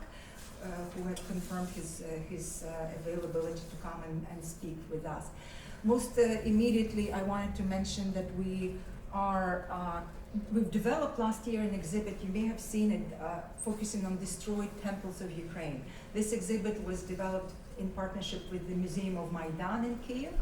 who had confirmed his availability to come and speak with us. Most immediately, I wanted to mention that we've developed last year an exhibit, you may have seen it, focusing on destroyed temples of Ukraine. This exhibit was developed in partnership with the Museum of Maidan in Kyiv,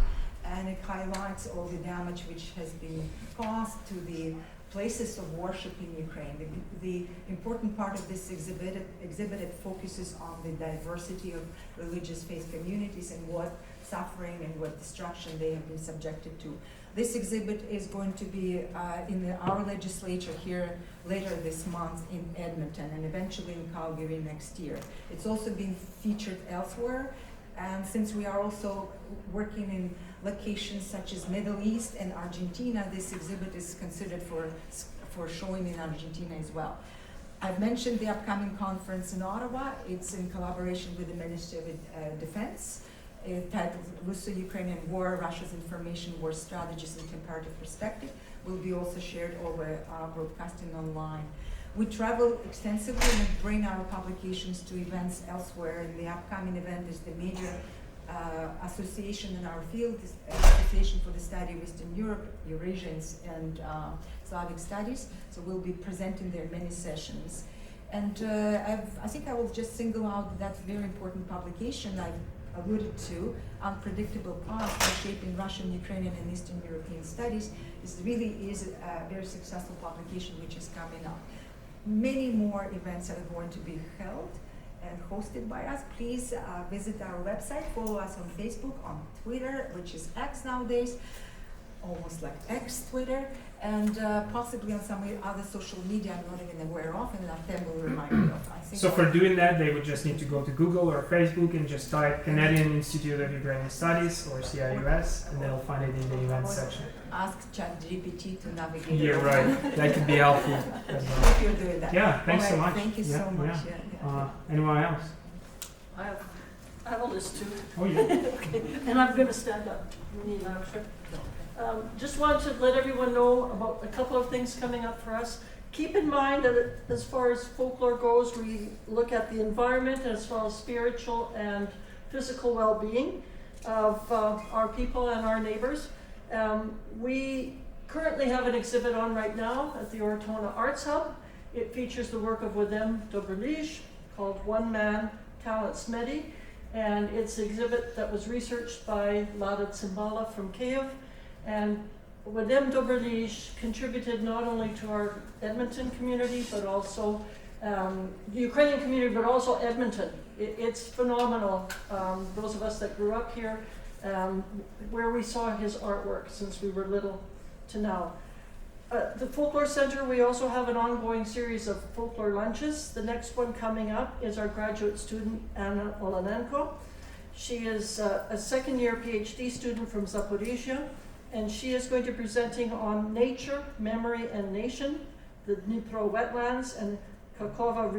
and it highlights all the damage which has been caused to the places of worship in Ukraine. The important part of this exhibit, it focuses on the diversity of religious faith communities and what suffering and what destruction they have been subjected to. This exhibit is going to be in our legislature here later this month in Edmonton and eventually in Calgary next year. It's also being featured elsewhere, and since we are also working in locations such as Middle East and Argentina, this exhibit is considered for showing in Argentina as well. I've mentioned the upcoming conference in Ottawa. It's in collaboration with the Ministry of Defense, titled Russo-Ukrainian War, Russia's Information War Strategies and Comparative Perspective, will be also shared over broadcasting online. We travel extensively and bring our publications to events elsewhere, and the upcoming event is the major association in our field, this Association for the Study of Eastern Europe, Eurasians, and Slavic Studies. So we'll be presenting there many sessions. And I think I will just single out that very important publication I alluded to, Unpredictable Past, Shaping Russian, Ukrainian, and Eastern European Studies. This really is a very successful publication which is coming up. Many more events are going to be held and hosted by us. Please visit our website, follow us on Facebook, on Twitter, which is X nowadays, almost like X Twitter, and possibly on some other social media I'm not even aware of, and Artem will remind me of. I think So for doing that, they would just need to go to Google or Facebook and just type Canadian Institute of Ukrainian Studies or CIUS, and they'll find it in the events section. Ask ChatGPT to navigate. Yeah, right. That could be helpful as well. If you're doing that. Yeah, thanks All so right, much. Thank you Yeah, so much. yeah. Yeah. Anyone else? I have a list too. Oh, yeah. Okay, and I'm going to stand up. We need an answer. Just want to let everyone know about a couple of things coming up for us. Keep in mind that as far as folklore goes, we look at the environment as well as spiritual and physical well-being of our people and our neighbors. We currently have an exhibit on right now at the Ortona Arts Hub. It features the work of Wadem Dobrilish called One Man Talents Medi, and it's an exhibit that was researched by Lada Tsimbala from Kyiv. And Wadem Dobrilish contributed not only to our Edmonton community, but also the Ukrainian community, but also Edmonton. It's phenomenal, those of us that grew up here, where we saw his artwork since we were little to now. The Folklore Center, we also have an ongoing series of folklore lunches. The next one coming up is our graduate student, Anna Olenka. She is a second-year PhD student from Zaporizhia, and she is going to be presenting on nature, memory, and nation, the Dnipro wetlands, and Kakova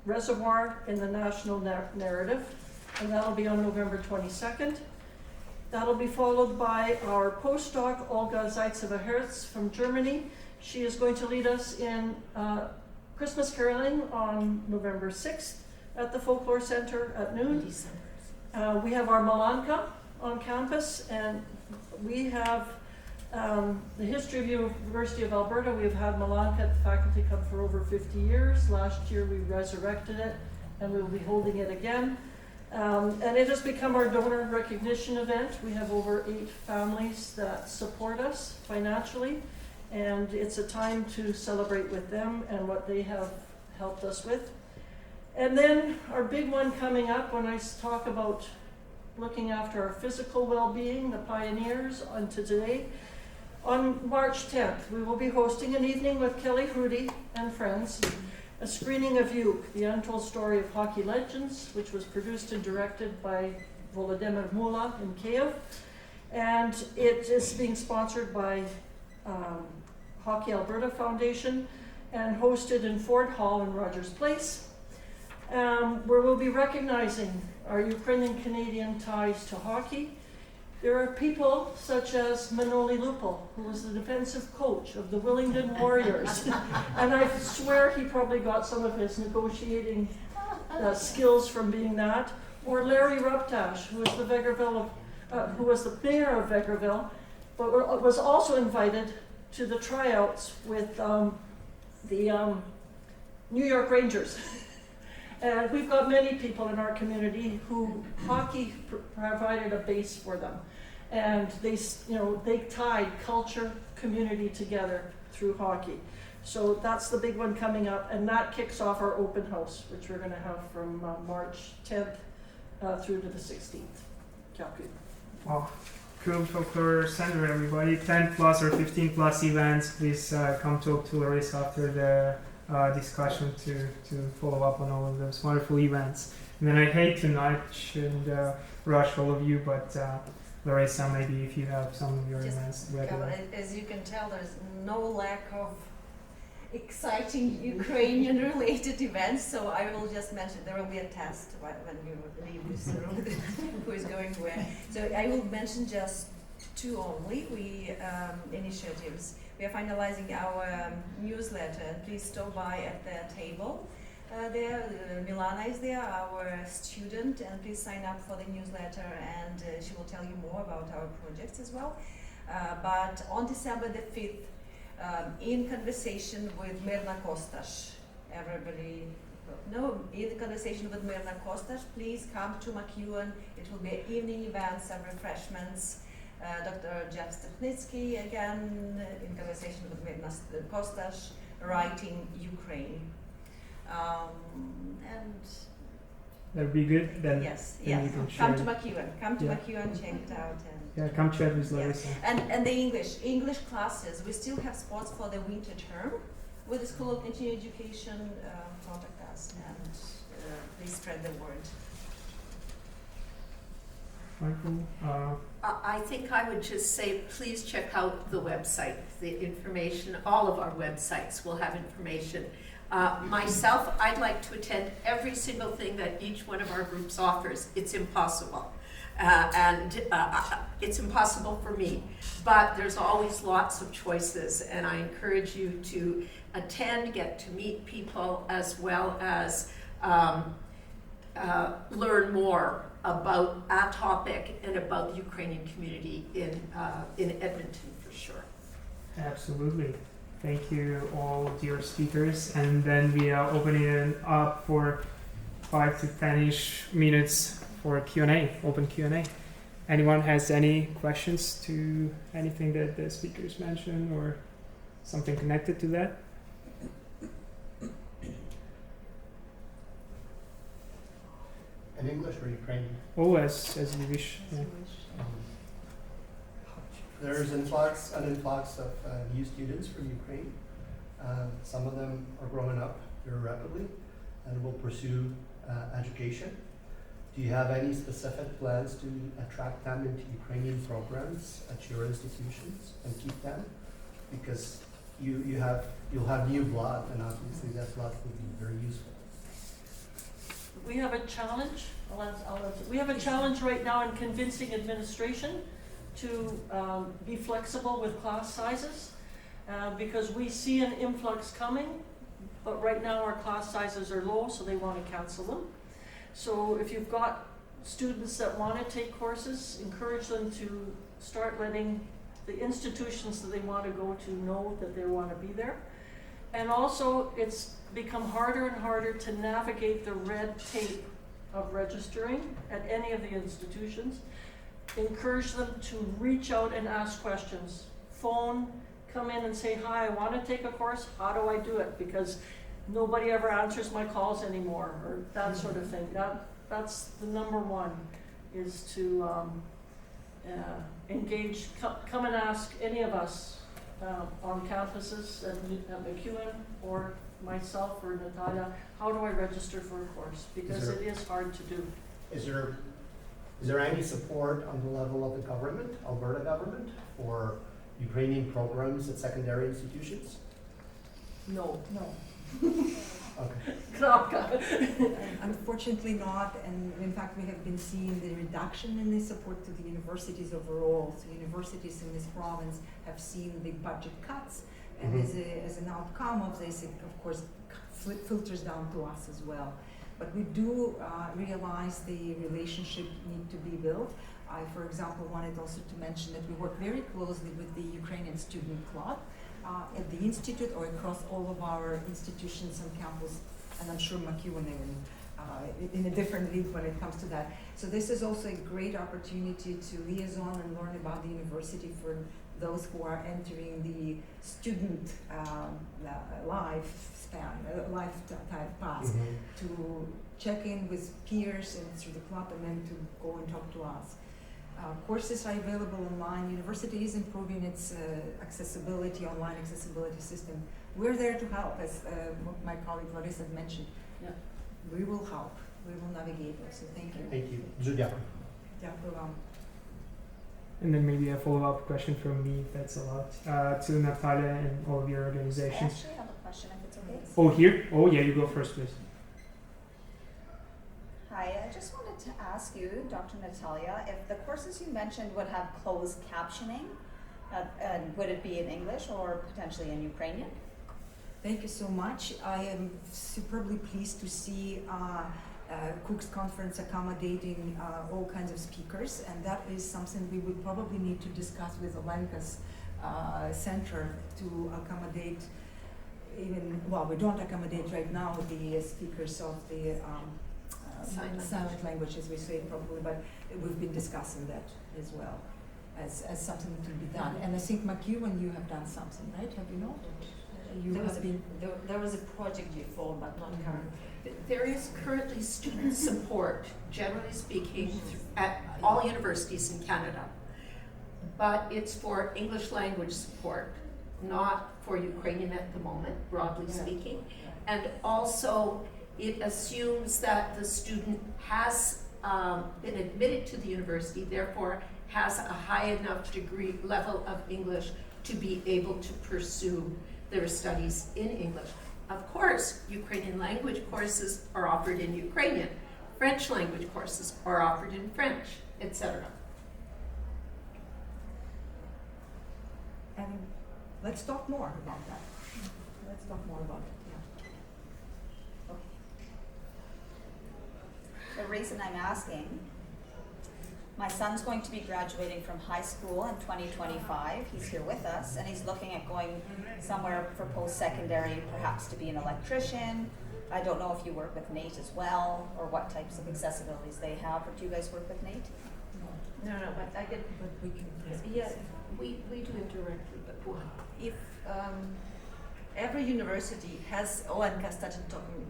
Reservoir in the national narrative, and that'll be on November 22nd. That'll be followed by our postdoc, Olga Zaitseva-Hertz from Germany. She is going to lead us in Christmas caroling on November 6th at the Folklore Center at noon. We have our Malanka on campus, and we have the history of University of Alberta. We've had Malanka at the Faculty Club for over 50 years. Last year we resurrected it, and we'll be holding it again. And it has become our donor recognition event. We have over 8 families that support us financially, and it's a time to celebrate with them and what they have helped us with. And then our big one coming up, when I talk about looking after our physical well-being, the pioneers, on today, on March 10th, we will be hosting an evening with Kelly Hrudi and friends, a screening of Hayduk, the untold story of hockey legends, which was produced and directed by Volodymyr Mula in Kyiv. And it is being sponsored by Hockey Alberta Foundation and hosted in Ford Hall in Rogers Place, where we'll be recognizing our Ukrainian-Canadian ties to hockey There are people such as Manoli Lupo, who was the defensive coach of the Willingdon Warriors. And I swear he probably got some of his negotiating skills from being that. Or Larry Ruptash, who was the who was the mayor of Vegreville, but was also invited to the tryouts with the New York Rangers. And we've got many people in our community who hockey provided a base for them. And they tied culture, community together through hockey. So that's the big one coming up, and that kicks off our open house, which we're gonna have from March 10th through to the 16th. Wow. Cool Folklore Center, everybody. 10 plus or 15 plus events. Please come talk to Larisa after the discussion to follow up on all of those wonderful events. And then I hate to nudge and rush all of you, but Larisa, maybe if you have some of your events ready. As you can tell, there's no lack of exciting Ukrainian related events, so I will just mention there will be a test when you leave this room who is going where. So I will mention just two only initiatives. We are finalizing our newsletter. Please stop by at the table there. Milana is there, our student, and please sign up for the newsletter, and she will tell you more about our projects as well. But on December the 5th, in conversation with Mirna Kostas, in conversation with Mirna Kostas, please come to McEwen. It will be an evening event, some refreshments. Dr. Jeff Stepnitsky, again, in conversation with Mirna Kostas, writing Ukraine. And that'd be good. Then yes, then yes. you can share Come to it. McEwen. Come to McEwen, check it out. And Yeah, come chat with yeah. Larisa. And the English classes, we still have spots for the winter term. With the School of Continuing Education, contact us and please spread the word. Michael, I think I would just say, please check out the website. The information, all of our websites will have information. Myself, I'd like to attend every single thing that each one of our groups offers. It's impossible. It's impossible for me, but there's always lots of choices, and I encourage you to attend, get to meet people, as well as learn more about our topic and about the Ukrainian community in Edmonton for sure. absolutely. Thank you all dear speakers, and then we are opening it up for 5 to 10-ish minutes for Q&A, open Q&A. Anyone has any questions to anything that the speakers mentioned or something connected to that? In English or Ukrainian? Oh, as you wish. Yeah. There's an influx of new students from Ukraine. Some of them are growing up very rapidly and will pursue education. Do you have any specific plans to attract them into Ukrainian programs at your institutions and keep them? Because you'll have new blood, and obviously that blood will be very useful. We have a challenge. We have a challenge right now in convincing administration to be flexible with class sizes because we see an influx coming, but right now our class sizes are low, so they want to cancel them. So if you've got students that want to take courses, encourage them to start letting the institutions that they want to go to know that they want to be there. And also, it's become harder and harder to navigate the red tape of registering at any of the institutions. Encourage them to reach out and ask questions. Phone, come in and say, hi, I want to take a course, how do I do it? Because nobody ever answers my calls anymore, or that sort of thing. That's the number one, is to engage, come and ask any of us on campuses at McEwen or myself or Nataliia, how do I register for a course? Because it is hard to do. Is there any support on the level of the government, Alberta government, for Ukrainian programs at secondary institutions? No. No. Okay. Knopka. Unfortunately not, and in fact we have been seeing the reduction in the support to the universities overall. So universities in this province have seen the budget cuts, and as an outcome of this, it of course filters down to us as well. But we do realize the relationship need to be built. I, for example, wanted also to mention that we work very closely with the Ukrainian Student Club at the Institute or across all of our institutions on campus, and I'm sure McEwen in a different league when it comes to that. So this is also a great opportunity to liaison and learn about the university for those who are entering the student lifetime path, to check in with peers and through the club and then to go and talk to us. Courses are available online. University is improving its accessibility, online accessibility system. We're there to help, as my colleague Larisa had mentioned. Yeah. We will help. We will navigate it. So thank you. Thank you. Дуже дякую. Дякую вам. And then maybe a follow-up question from me, if that's allowed, to Nataliia and all of your I organizations. actually have a question, if it's okay. Oh, here? Oh, yeah, you go first, please. Hi, I just wanted to ask you, Dr. Nataliia, if the courses you mentioned would have closed captioning, and would it be in English or potentially in Ukrainian? Thank you so much. I am superbly pleased to see Cook's conference accommodating all kinds of speakers, and that is something we would probably need to discuss with Olenka's center to accommodate even, well, we don't accommodate right now the speakers of the silent language, as we say probably, but we've been discussing that as well as something to be done. And I think McEwen, you have done something, right? Have you not? There was a project before, but not current. There is currently student support, generally speaking, at all universities in Canada. But it's for English language support, not for Ukrainian at the moment, broadly speaking. And also, it assumes that the student has been admitted to the university, therefore has a high enough degree level of English to be able to pursue their studies in English. Of course, Ukrainian language courses are offered in Ukrainian, French language courses are offered in French, etc. And let's talk more about that. Let's talk more about it, yeah. The reason I'm asking, my son's going to be graduating from high school in 2025. He's here with us, and he's looking at going somewhere for post-secondary, perhaps to be an electrician. I don't know if you work with NATE as well, or what types of accessibilities they have. Or do you guys work with NATE? No, but I get. But we can. Yeah, We do it directly, but go on. if every university has, Olenka started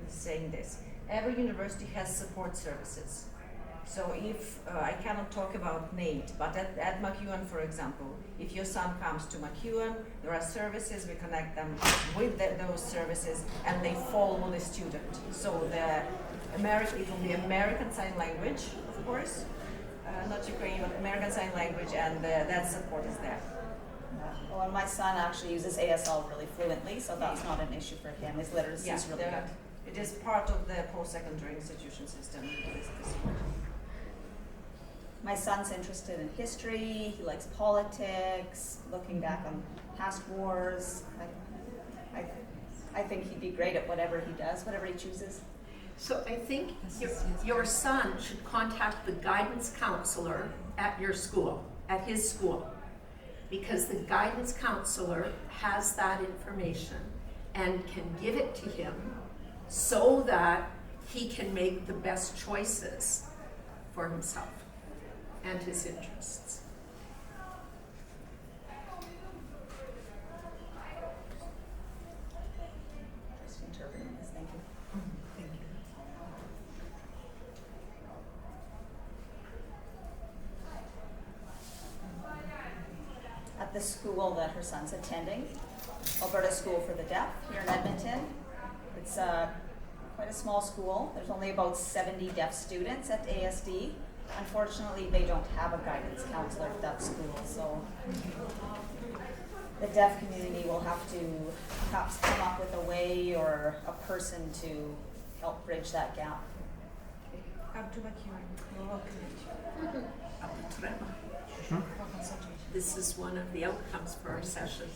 saying this, every university has support services. So if, I cannot talk about NATE, but at McEwen, for example, if your son comes to McEwen, there are services, we connect them with those services, and they follow the student. So it will be American Sign Language, of course, not Ukrainian, but American Sign Language, and that support is there. Well, and my son actually uses ASL really fluently, so that's not an issue for him. His literacy is really good. It is part of the post-secondary institution system. My son's interested in history, he likes politics, looking back on past wars. I think he'd be great at whatever he does, whatever he chooses. So I think your son should contact the guidance counselor at your school, at his school, because the guidance counselor has that information and can give it to him so that he can make the best choices for himself and his interests. Just interpreting this, thank you. Thank you. At the school that her son's attending, Alberta School for the Deaf here in Edmonton. It's quite a small school. There's only about 70 deaf students at ASD. Unfortunately, they don't have a guidance counselor at that school, so the deaf community will have to perhaps come up with a way or a person to help bridge that gap. Sure. This is one of the outcomes for our session,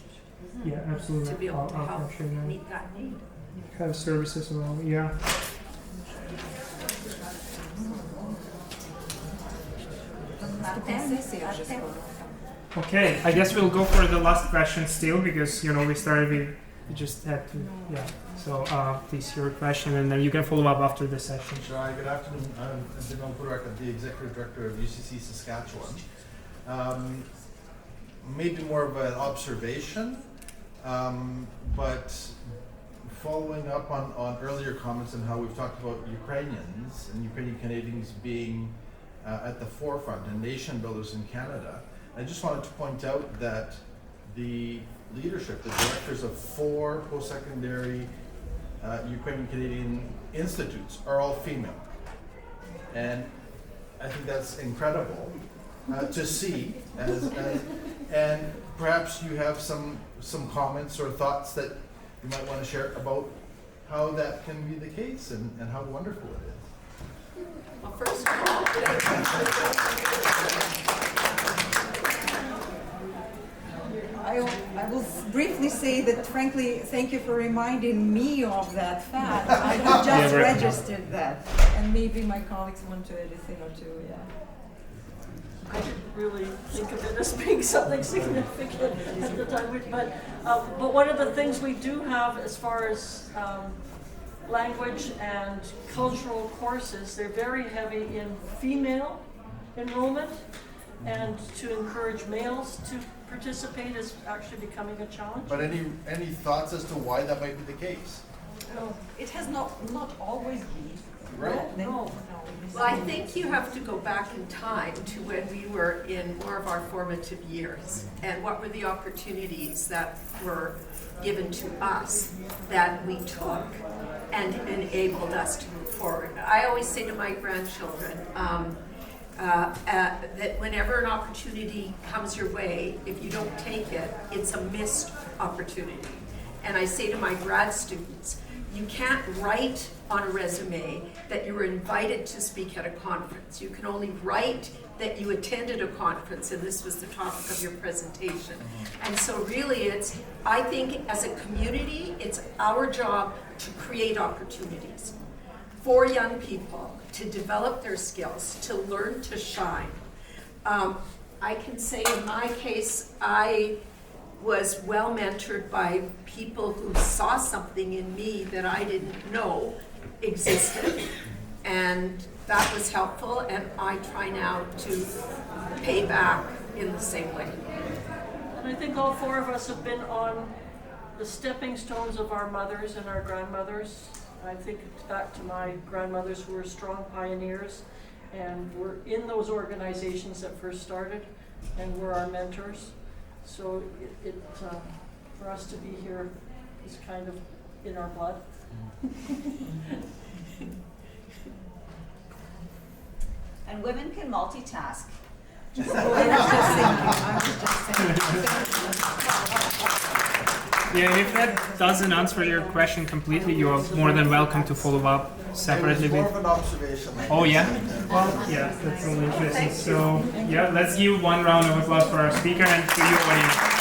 Yeah, absolutely. to be able to I'll help capture that. meet that need. Have services as well, yeah. Okay, I guess we'll go for the last question still because we started we just had to So please your question and then you can follow up after the session. Hi, good afternoon. I'm Anniv, the Executive Director of UCC Saskatchewan. Maybe more of an observation, but following up on earlier comments and how we've talked about Ukrainians and Ukrainian Canadians being at the forefront and nation builders in Canada, I just wanted to point out that the leadership, the directors of 4 post-secondary Ukrainian Canadian institutes are all female. And I think that's incredible to see and perhaps you have some comments or thoughts that you might want to share about how that can be the case and how wonderful it is. Well, first of all, I will briefly say that, frankly, thank you for reminding me of that fact. I had just registered that, and maybe my colleagues want to add a thing or two. Yeah. I didn't really think of it as being something significant at the time, but one of the things we do have as far as language and cultural courses, they're very heavy in female enrollment, and to encourage males to participate is actually becoming a challenge. But any thoughts as to why that might be the case? It has not always been. Right. No. well, I think you have to go back in time to when we were in more of our formative years, and what were the opportunities that were given to us that we took and enabled us to move forward. I always say to my grandchildren that whenever an opportunity comes your way, if you don't take it, it's a missed opportunity. And I say to my grad students, you can't write on a resume that you were invited to speak at a conference. You can only write that you attended a conference, and this was the topic of your presentation. And so really I think as a community, it's our job to create opportunities for young people to develop their skills, to learn to shine. I can say in my case, I was well mentored by people who saw something in me that I didn't know existed, and that was helpful, and I try now to pay back in the same way. And I think all 4 of us have been on the stepping stones of our mothers and our grandmothers. I think it's back to my grandmothers who were strong pioneers and were in those organizations that first started and were our mentors. So for us to be here is kind of in our blood. And women can multitask. Yeah, if that doesn't answer your question completely, you are more than welcome to follow up separately It was more with. of an observation. Oh yeah? Well, yeah, that's really interesting. So yeah, let's give one round of applause for our speaker and to you audience.